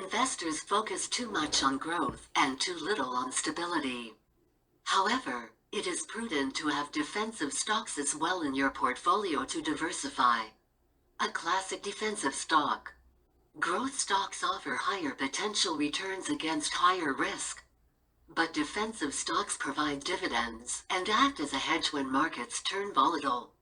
investors focus too much on growth and too little on stability. However, it is prudent to have defensive stocks as well in your portfolio to diversify. A classic defensive stock. Growth stocks offer higher potential returns against higher risk. But defensive stocks provide dividends and act as a hedge when markets turn volatile.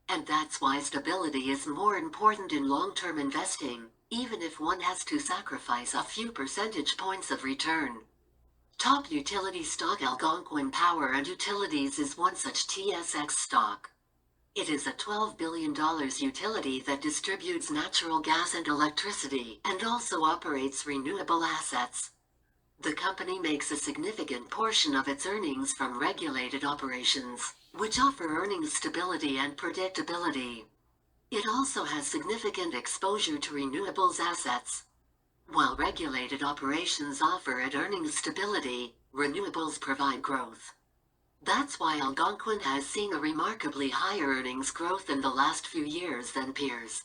And that's why stability is more important in long-term investing, even if one has to sacrifice a few percentage points of return. Top utility stock Algonquin Power and Utilities is one such TSX stock. It is a $12 billion utility that distributes natural gas and electricity and also operates renewable assets. The company makes a significant portion of its earnings from regulated operations, which offer earnings stability and predictability. It also has significant exposure to renewables assets. While regulated operations offer it earnings stability, renewables provide growth. That's why Algonquin has seen a remarkably higher earnings growth in the last few years than peers.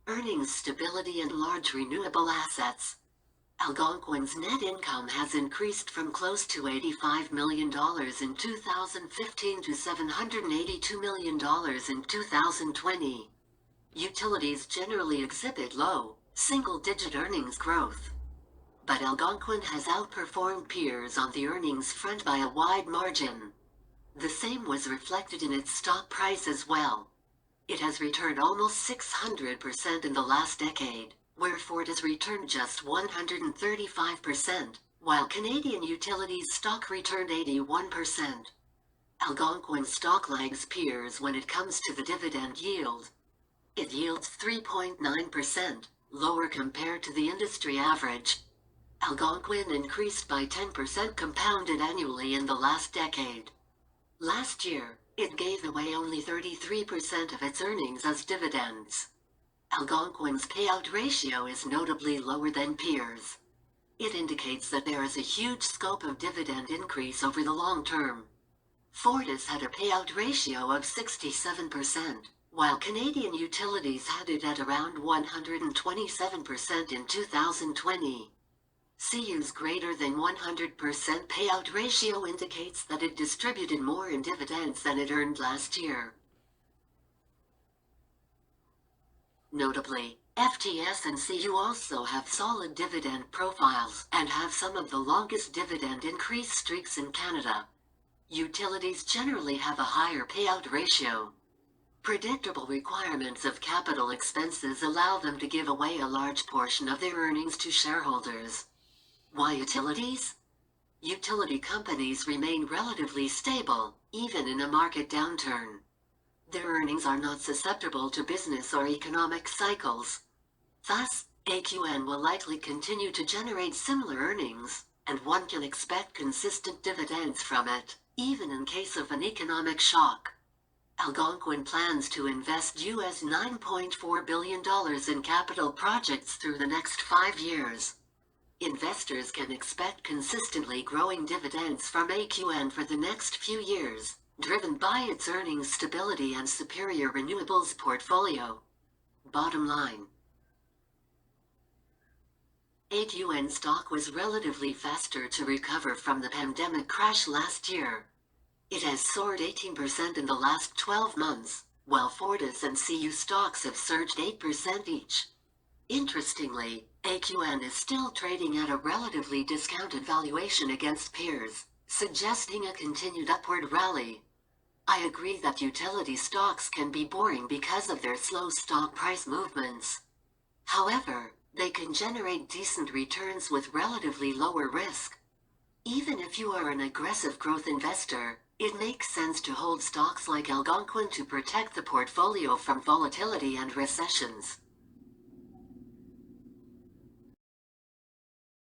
Earnings stability and large renewable assets. Algonquin's net income has increased from close to $85 million in 2015 to $782 million in 2020. Utilities generally exhibit low, single-digit earnings growth. But Algonquin has outperformed peers on the earnings front by a wide margin. The same was reflected in its stock price as well. It has returned almost 600% in the last decade, where Ford has returned just 135%, while Canadian Utilities stock returned 81%. Algonquin stock lags peers when it comes to the dividend yield. It yields 3.9%, lower compared to the industry average. Algonquin increased by 10% compounded annually in the last decade. Last year, it gave away only 33% of its earnings as dividends. Algonquin's payout ratio is notably lower than peers. It indicates that there is a huge scope of dividend increase over the long term. Fortis had a payout ratio of 67%, while Canadian Utilities had it at around 127% in 2020. CU's greater than 100% payout ratio indicates that it distributed more in dividends than it earned last year. Notably, FTS and CU also have solid dividend profiles and have some of the longest dividend increase streaks in Canada. Utilities generally have a higher payout ratio. Predictable requirements of capital expenses allow them to give away a large portion of their earnings to shareholders. Why utilities? Utility companies remain relatively stable, even in a market downturn. Their earnings are not susceptible to business or economic cycles. Thus, AQN will likely continue to generate similar earnings, and one can expect consistent dividends from it, even in case of an economic shock. Algonquin plans to invest US $9.4 billion in capital projects through the next 5 years. Investors can expect consistently growing dividends from AQN for the next few years, driven by its earnings stability and superior renewables portfolio. Bottom line. AQN stock was relatively faster to recover from the pandemic crash last year. It has soared 18% in the last 12 months, while Fortis and CU stocks have surged 8% each. Interestingly, AQN is still trading at a relatively discounted valuation against peers, suggesting a continued upward rally. I agree that utility stocks can be boring because of their slow stock price movements. However, they can generate decent returns with relatively lower risk. Even if you are an aggressive growth investor, it makes sense to hold stocks like Algonquin to protect the portfolio from volatility and recessions.